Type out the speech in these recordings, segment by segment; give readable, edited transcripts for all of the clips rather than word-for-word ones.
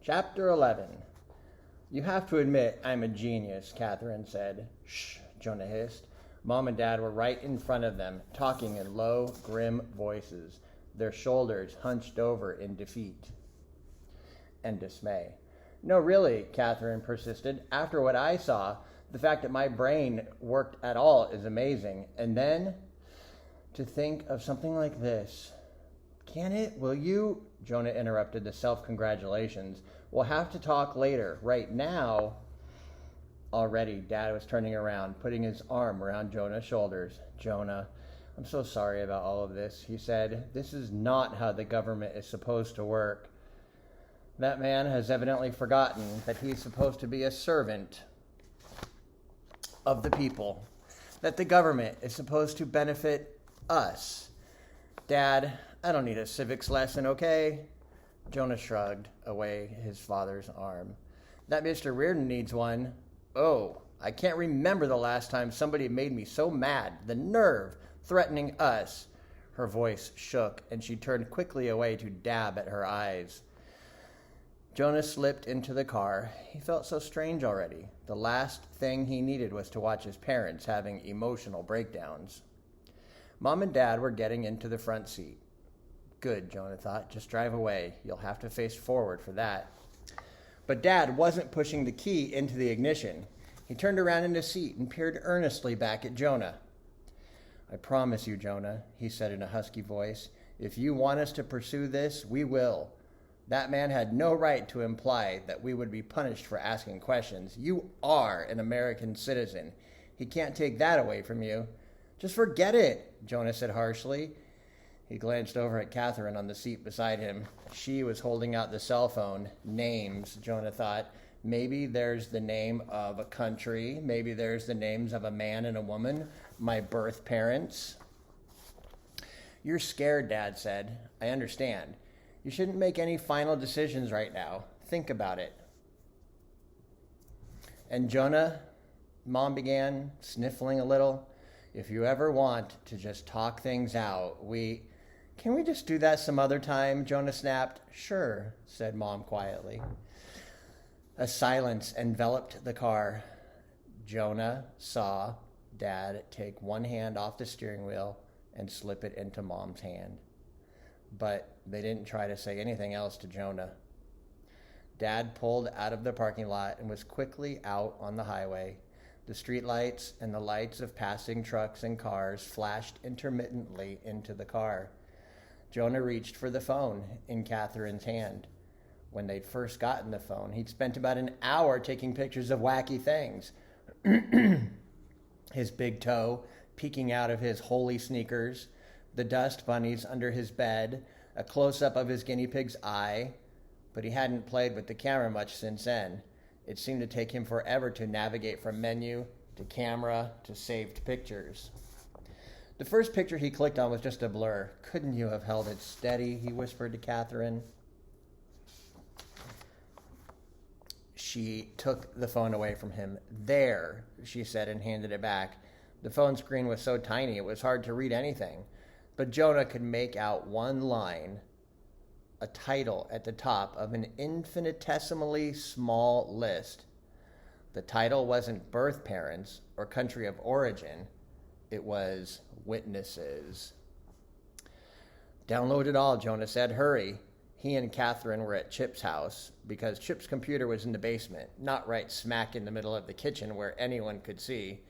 Chapter 11. You have to admit I'm a genius, Catherine said. Shh, Jonah hissed. Mom and Dad were right in front of them, talking in low, grim voices, their shoulders hunched over in defeat and dismay. No, really, Catherine persisted. After what I saw, the fact that my brain worked at all is amazing. And then to think of something like this. Can it? Will you? Jonah interrupted the self-congratulations. We'll have to talk later. Right now... Already, Dad was turning around, putting his arm around Jonah's shoulders. Jonah, I'm so sorry about all of this, he said. This is not how the government is supposed to work. That man has evidently forgotten that he's supposed to be a servant of the people, that the government is supposed to benefit us. Dad, I don't need a civics lesson, okay? Jonah shrugged away his father's arm. That Mr. Reardon needs one. Oh, I can't remember the last time somebody made me so mad. The nerve, threatening us. Her voice shook, and she turned quickly away to dab at her eyes. Jonah slipped into the car. He felt so strange already. The last thing he needed was to watch his parents having emotional breakdowns. Mom and Dad were getting into the front seat. Good, Jonah thought. Just drive away. You'll have to face forward for that. But Dad wasn't pushing the key into the ignition. He turned around in his seat and peered earnestly back at Jonah. I promise you, Jonah, he said in a husky voice, if you want us to pursue this, we will. That man had no right to imply that we would be punished for asking questions. You are an American citizen. He can't take that away from you. Just forget it, Jonah said harshly. He glanced over at Catherine on the seat beside him. She was holding out the cell phone. Names, Jonah thought. Maybe there's the name of a country. Maybe there's the names of a man and a woman. My birth parents. You're scared, Dad said. I understand. You shouldn't make any final decisions right now. Think about it. And Jonah, Mom began, sniffling a little. If you ever want to just talk things out, Can we just do that some other time? Jonah snapped. Sure, said Mom quietly. A silence enveloped the car. Jonah saw Dad take one hand off the steering wheel and slip it into Mom's hand. But they didn't try to say anything else to Jonah. Dad pulled out of the parking lot and was quickly out on the highway. The streetlights and the lights of passing trucks and cars flashed intermittently into the car. Jonah reached for the phone in Catherine's hand. When they'd first gotten the phone, he'd spent about an hour taking pictures of wacky things. His big toe peeking out of his holey sneakers, the dust bunnies under his bed, a close-up of his guinea pig's eye. But he hadn't played with the camera much since then. It seemed to take him forever to navigate from menu to camera to saved pictures. The first picture he clicked on was just a blur. Couldn't you have held it steady? He whispered to Catherine. She took the phone away from him. There, she said, and handed it back. The phone screen was so tiny it was hard to read anything. But Jonah could make out one line, a title at the top of an infinitesimally small list. The title wasn't birth parents or country of origin. It was witnesses. Download it all, Jonah said. Hurry. He and Catherine were at Chip's house because Chip's computer was in the basement, not right smack in the middle of the kitchen where anyone could see.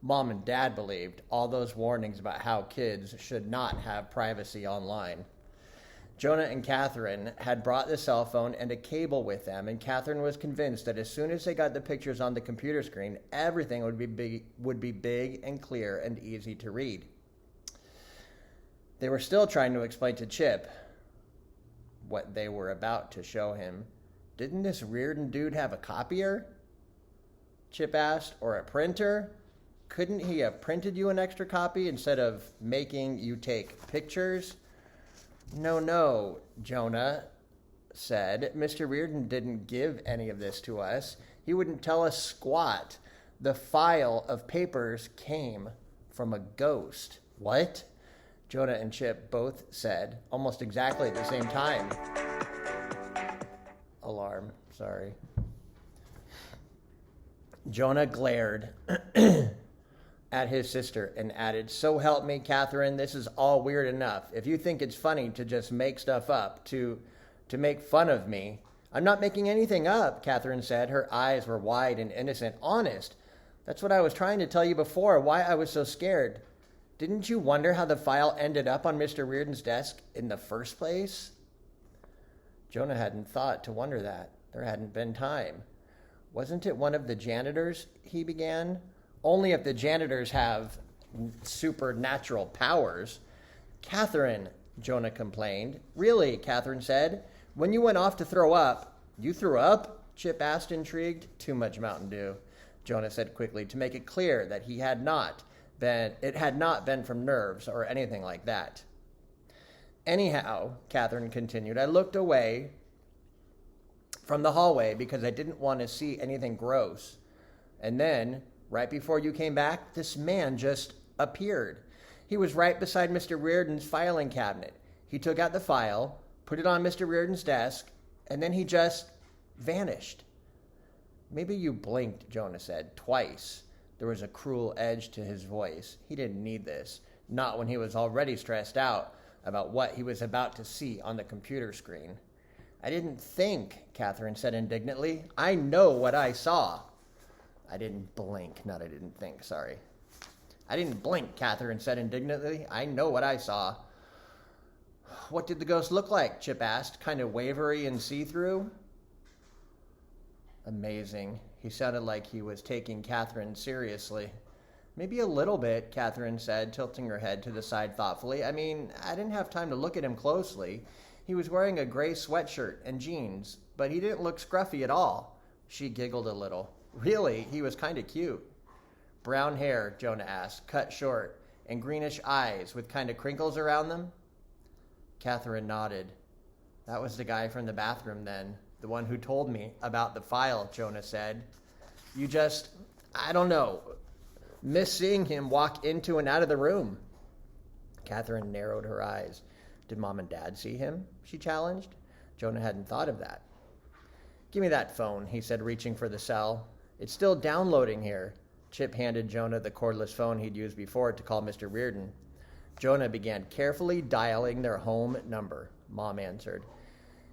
Mom and Dad believed all those warnings about how kids should not have privacy online. Jonah and Catherine had brought the cell phone and a cable with them, and Catherine was convinced that as soon as they got the pictures on the computer screen, everything would be big and clear and easy to read. They were still trying to explain to Chip what they were about to show him. Didn't this Reardon dude have a copier? Chip asked. Or a printer? Couldn't he have printed you an extra copy instead of making you take pictures? No, Jonah said. Mr. Reardon didn't give any of this to us. He wouldn't tell us squat. The file of papers came from a ghost. What? Jonah and Chip both said, almost exactly at the same time. alarm. Sorry. Jonah glared at his sister and added, "So help me, Catherine, this is all weird enough. If you think it's funny to just make stuff up, to make fun of me." "I'm not making anything up," Catherine said. Her eyes were wide and innocent. "Honest. That's what I was trying to tell you before, why I was so scared. Didn't you wonder how the file ended up on Mr. Reardon's desk in the first place?" Jonah hadn't thought to wonder that. There hadn't been time. "Wasn't it one of the janitors?" he began. "Only if the janitors have supernatural powers." "Catherine," Jonah complained. "Really," Catherine said. "When you went off to throw up..." "You threw up?" Chip asked, intrigued. "Too much Mountain Dew," Jonah said quickly, to make it clear that it had not been from nerves or anything like that. "Anyhow," Catherine continued, "I looked away from the hallway because I didn't want to see anything gross. And then, right before you came back, this man just appeared. He was right beside Mr. Reardon's filing cabinet. He took out the file, put it on Mr. Reardon's desk, and then he just vanished." "Maybe you blinked," Jonah said, "twice." There was a cruel edge to his voice. He didn't need this, not when he was already stressed out about what he was about to see on the computer screen. "I didn't think," Catherine said indignantly. "I know what I saw." "I didn't blink," not I didn't think, sorry. "I didn't blink," Catherine said indignantly. "I know what I saw." "What did the ghost look like?" Chip asked, kind of wavery and see-through. Amazing. He sounded like he was taking Catherine seriously. "Maybe a little bit," Catherine said, tilting her head to the side thoughtfully. "I mean, I didn't have time to look at him closely. He was wearing a gray sweatshirt and jeans, but he didn't look scruffy at all." She giggled a little. "Really, he was kind of cute." "Brown hair," Jonah asked, "cut short, and greenish eyes with kind of crinkles around them?" Catherine nodded. "That was the guy from the bathroom then. The one who told me about the file," Jonah said. "You just, I don't know, miss seeing him walk into and out of the room." Catherine narrowed her eyes. "Did Mom and Dad see him?" she challenged. Jonah hadn't thought of that. "Give me that phone," he said, reaching for the cell. "It's still downloading here." Chip handed Jonah the cordless phone he'd used before to call Mr. Reardon. Jonah began carefully dialing their home number. Mom answered.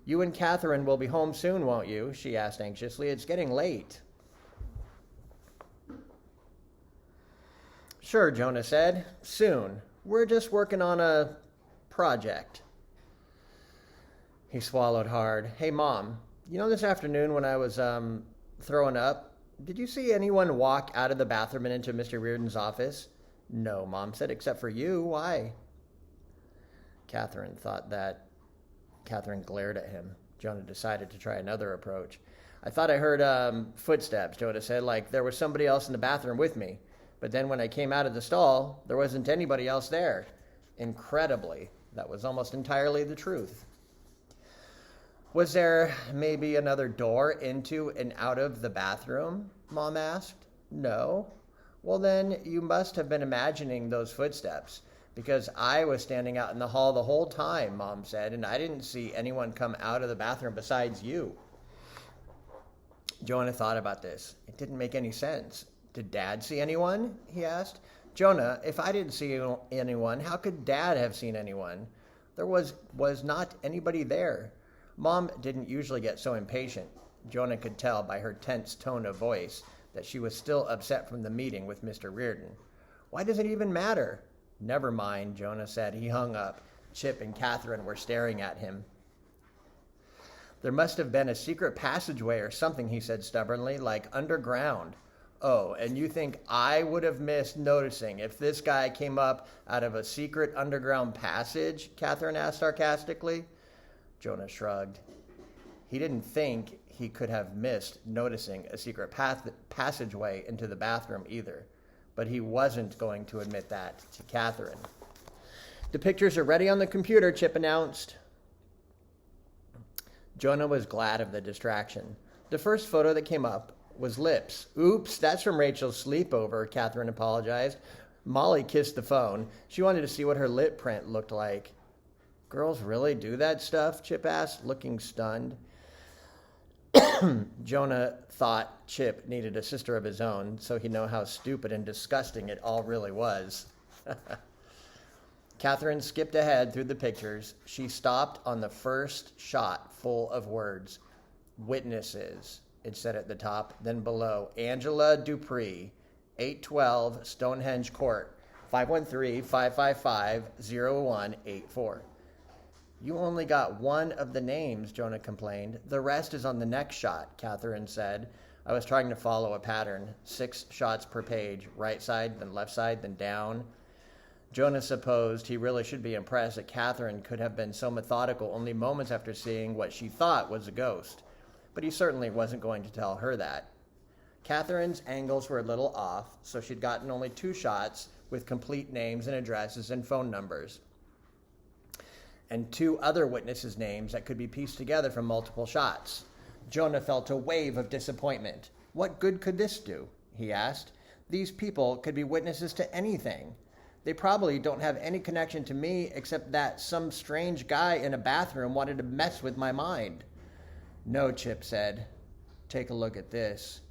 "You and Catherine will be home soon, won't you?" she asked anxiously. "It's getting late." "Sure," Jonah said. "Soon. We're just working on a project." He swallowed hard. "Hey, Mom, you know this afternoon when I was throwing up, did you see anyone walk out of the bathroom and into Mr. Reardon's office?" "No," Mom said, "except for you. Why?" Catherine glared at him. Jonah decided to try another approach. "I thought I heard footsteps," Jonah said, "like there was somebody else in the bathroom with me. But then when I came out of the stall, there wasn't anybody else there." Incredibly, that was almost entirely the truth. "Was there maybe another door into and out of the bathroom?" Mom asked. "No." "Well, then you must have been imagining those footsteps, because I was standing out in the hall the whole time," Mom said, "and I didn't see anyone come out of the bathroom besides you." Jonah thought about this. It didn't make any sense. "Did Dad see anyone?" he asked. "Jonah, if I didn't see anyone, how could Dad have seen anyone? There was not anybody there." Mom didn't usually get so impatient. Jonah could tell by her tense tone of voice that she was still upset from the meeting with Mr. Reardon. "Why does it even matter?" "Never mind," Jonah said. He hung up. Chip and Catherine were staring at him. "There must have been a secret passageway or something," he said stubbornly, "like underground." "Oh, and you think I would have missed noticing if this guy came up out of a secret underground passage?" Catherine asked sarcastically. Jonah shrugged. He didn't think he could have missed noticing a secret passageway into the bathroom either, but he wasn't going to admit that to Catherine. "The pictures are ready on the computer," Chip announced. Jonah was glad of the distraction. The first photo that came up was lips. "Oops, that's from Rachel's sleepover," Catherine apologized. Molly kissed the phone. She wanted to see what her lip print looked like. "Girls really do that stuff?" Chip asked, looking stunned. Jonah thought Chip needed a sister of his own, so he'd know how stupid and disgusting it all really was. Catherine skipped ahead through the pictures. She stopped on the first shot full of words. Witnesses, it said at the top. Then below, Angela Dupree, 812 Stonehenge Court, 513-555-0184. You only got one of the names, Jonah complained. The rest is on the next shot, Catherine said. I was trying to follow a pattern. 6 shots per page, right side, then left side, then down. Jonah supposed he really should be impressed that Catherine could have been so methodical only moments after seeing what she thought was a ghost. But he certainly wasn't going to tell her that. Catherine's angles were a little off, so she'd gotten only 2 shots with complete names and addresses and phone numbers, and 2 other witnesses' names that could be pieced together from multiple shots. Jonah felt a wave of disappointment. What good could this do? He asked. These people could be witnesses to anything. They probably don't have any connection to me except that some strange guy in a bathroom wanted to mess with my mind. No, Chip said. Take a look at this.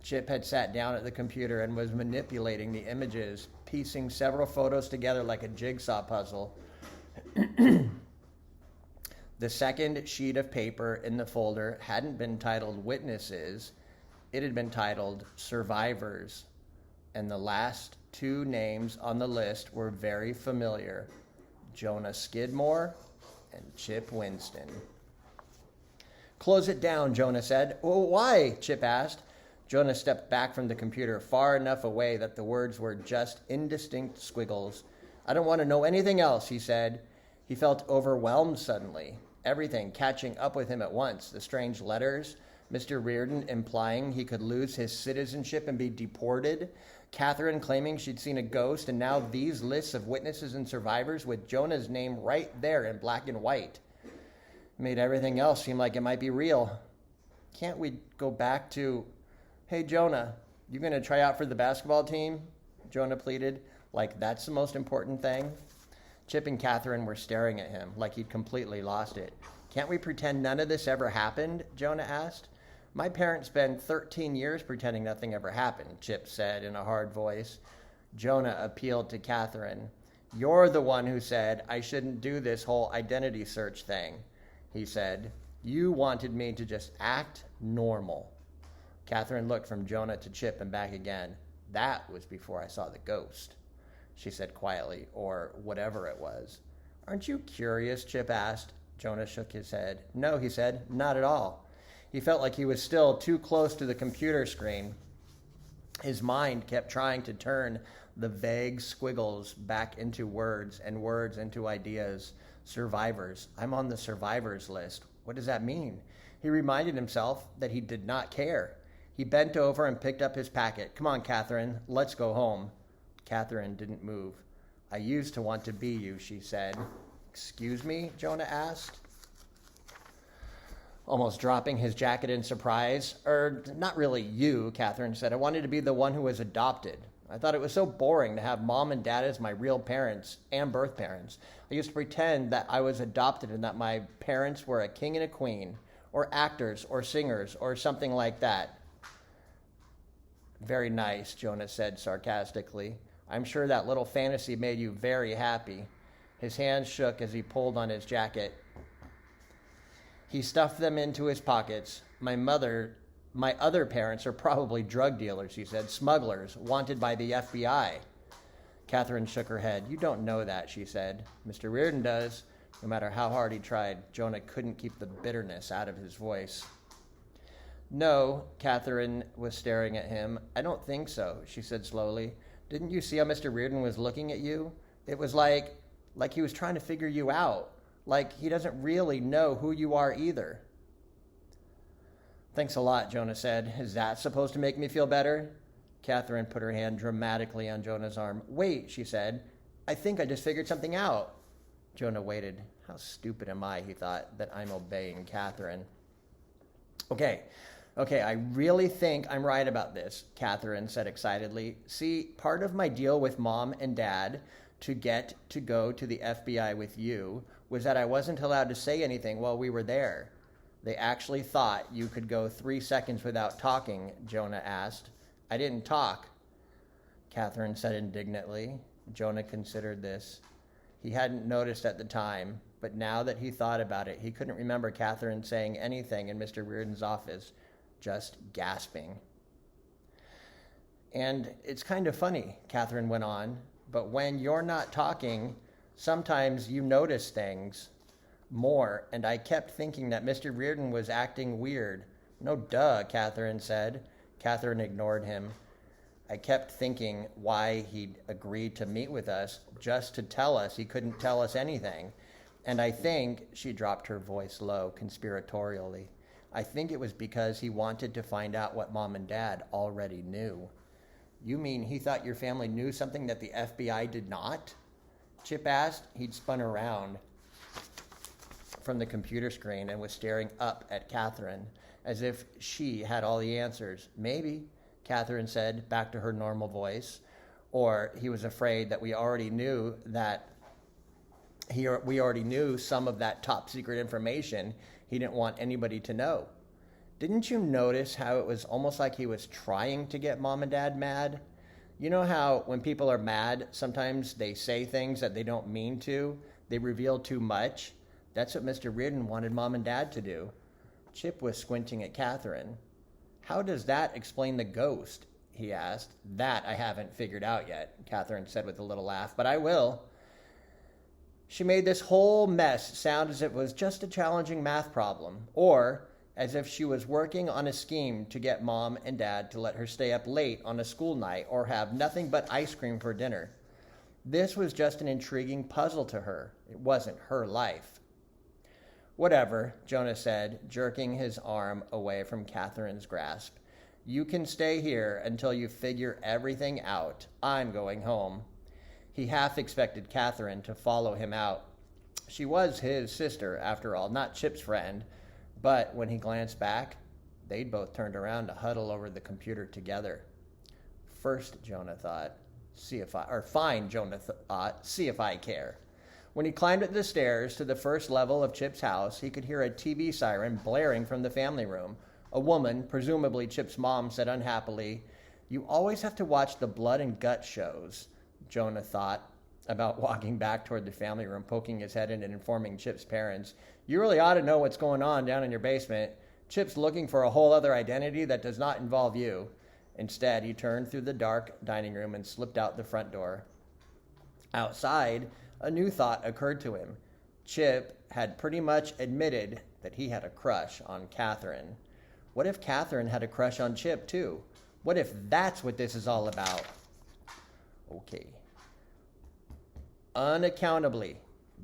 Chip had sat down at the computer and was manipulating the images, piecing several photos together like a jigsaw puzzle. The second sheet of paper in the folder hadn't been titled Witnesses. It had been titled Survivors. And the last 2 names on the list were very familiar. Jonah Skidmore and Chip Winston. Close it down, Jonah said. Oh, why? Chip asked. Jonah stepped back from the computer far enough away that the words were just indistinct squiggles. I don't want to know anything else, he said. He felt overwhelmed suddenly, everything catching up with him at once. The strange letters, Mr. Reardon implying he could lose his citizenship and be deported, Catherine claiming she'd seen a ghost, and now these lists of witnesses and survivors with Jonah's name right there in black and white. It made everything else seem like it might be real. Can't we go back to, hey, Jonah, you going to try out for the basketball team? Jonah pleaded, like that's the most important thing. Chip and Catherine were staring at him like he'd completely lost it. Can't we pretend none of this ever happened? Jonah asked. My parents spent 13 years pretending nothing ever happened, Chip said in a hard voice. Jonah appealed to Catherine. You're the one who said I shouldn't do this whole identity search thing, he said. You wanted me to just act normal. Catherine looked from Jonah to Chip and back again. That was before I saw the ghost, she said quietly, or whatever it was. Aren't you curious? Chip asked. Jonah shook his head. No, he said, not at all. He felt like he was still too close to the computer screen. His mind kept trying to turn the vague squiggles back into words and words into ideas. Survivors. I'm on the survivors list. What does that mean? He reminded himself that he did not care. He bent over and picked up his packet. Come on, Catherine, let's go home. Catherine didn't move. I used to want to be you, she said. Excuse me? Jonah asked, almost dropping his jacket in surprise. Not really you, Catherine said. I wanted to be the one who was adopted. I thought it was so boring to have mom and dad as my real parents and birth parents. I used to pretend that I was adopted and that my parents were a king and a queen, or actors, or singers, or something like that. Very nice, Jonah said sarcastically. I'm sure that little fantasy made you very happy. His hands shook as he pulled on his jacket. He stuffed them into his pockets. My other parents are probably drug dealers, he said, smugglers, wanted by the FBI. Catherine shook her head. You don't know that, she said. Mr. Reardon does. No matter how hard he tried, Jonah couldn't keep the bitterness out of his voice. No, Catherine was staring at him. I don't think so, she said slowly. Didn't you see how Mr. Reardon was looking at you? It was like he was trying to figure you out. Like he doesn't really know who you are either. Thanks a lot, Jonah said. Is that supposed to make me feel better? Catherine put her hand dramatically on Jonah's arm. Wait, she said. I think I just figured something out. Jonah waited. How stupid am I, he thought, that I'm obeying Catherine. Okay, I really think I'm right about this, Catherine said excitedly. See, part of my deal with Mom and Dad to get to go to the FBI with you was that I wasn't allowed to say anything while we were there. They actually thought you could go 3 seconds without talking, Jonah asked. I didn't talk, Catherine said indignantly. Jonah considered this. He hadn't noticed at the time, but now that he thought about it, he couldn't remember Catherine saying anything in Mr. Reardon's office, just gasping. And it's kind of funny, Catherine went on, but when you're not talking, sometimes you notice things more, and I kept thinking that Mr. Reardon was acting weird. No duh, Catherine said. Catherine ignored him. I kept thinking why he'd agreed to meet with us just to tell us he couldn't tell us anything. And I think, she dropped her voice low, conspiratorially, I think it was because he wanted to find out what Mom and Dad already knew. You mean he thought your family knew something that the FBI did not? Chip asked. He'd spun around from the computer screen and was staring up at Catherine as if she had all the answers. Maybe, Catherine said, back to her normal voice. Or he was afraid that we already knew some of that top secret information he didn't want anybody to know. Didn't you notice how it was almost like he was trying to get Mom and Dad mad? You know how when people are mad, sometimes they say things that they don't mean to? They reveal too much? That's what Mr. Reardon wanted Mom and Dad to do. Chip was squinting at Catherine. How does that explain the ghost? He asked. That I haven't figured out yet, Catherine said with a little laugh, but I will. She made this whole mess sound as if it was just a challenging math problem, or as if she was working on a scheme to get Mom and Dad to let her stay up late on a school night or have nothing but ice cream for dinner. This was just an intriguing puzzle to her. It wasn't her life. Whatever, Jonah said, jerking his arm away from Catherine's grasp. You can stay here until you figure everything out. I'm going home. He half expected Catherine to follow him out. She was his sister, after all, not Chip's friend. But when he glanced back, they'd both turned around to huddle over the computer together. First, Jonah thought, see if I care. When he climbed up the stairs to the first level of Chip's house, he could hear a TV siren blaring from the family room. A woman, presumably Chip's mom, said unhappily, You always have to watch the blood and gut shows, Jonah thought, about walking back toward the family room, poking his head in and informing Chip's parents. You really ought to know what's going on down in your basement. Chip's looking for a whole other identity that does not involve you. Instead, he turned through the dark dining room and slipped out the front door. Outside, a new thought occurred to him. Chip had pretty much admitted that he had a crush on Catherine. What if Catherine had a crush on Chip, too? What if that's what this is all about? Okay. Unaccountably,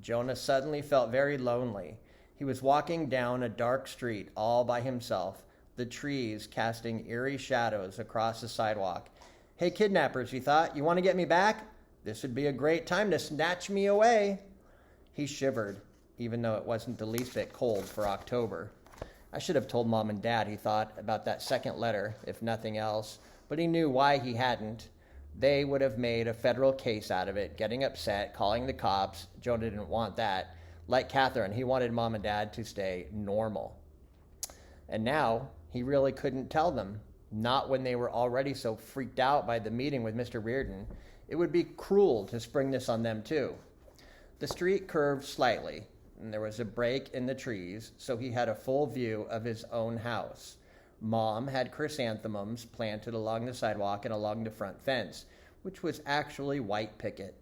Jonah suddenly felt very lonely. He was walking down a dark street all by himself, the trees casting eerie shadows across the sidewalk. Hey, kidnappers, he thought, you want to get me back? This would be a great time to snatch me away. He shivered, even though it wasn't the least bit cold for October. I should have told Mom and Dad, he thought, about that second letter, if nothing else, but he knew why he hadn't. They would have made a federal case out of it, getting upset, calling the cops. Jonah didn't want that. Like Catherine, he wanted Mom and Dad to stay normal. And now, he really couldn't tell them, not when they were already so freaked out by the meeting with Mr. Reardon. It would be cruel to spring this on them, too. The street curved slightly, and there was a break in the trees, so he had a full view of his own house. Mom had chrysanthemums planted along the sidewalk and along the front fence, which was actually white picket.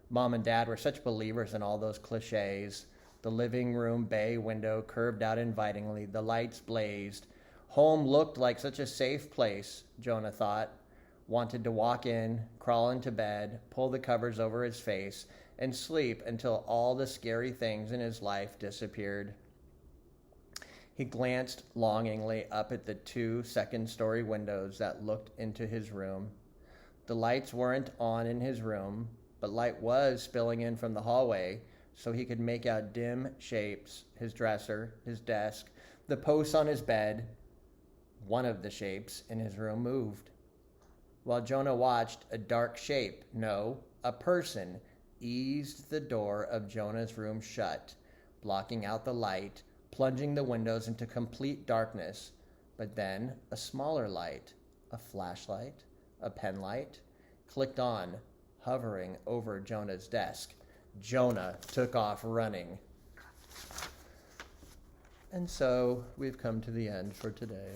Mom and Dad were such believers in all those cliches. The living room bay window curved out invitingly. The lights blazed. Home looked like such a safe place, Jonah thought. Wanted to walk in, crawl into bed, pull the covers over his face, and sleep until all the scary things in his life disappeared. He glanced longingly up at the 2 second-story windows that looked into his room. The lights weren't on in his room, but light was spilling in from the hallway, so he could make out dim shapes, his dresser, his desk, the posts on his bed. One of the shapes in his room moved. While Jonah watched, a dark shape, no, a person, eased the door of Jonah's room shut, blocking out the light, plunging the windows into complete darkness. But then a smaller light, a flashlight, a pen light, clicked on, hovering over Jonah's desk. Jonah took off running. And so we've come to the end for today.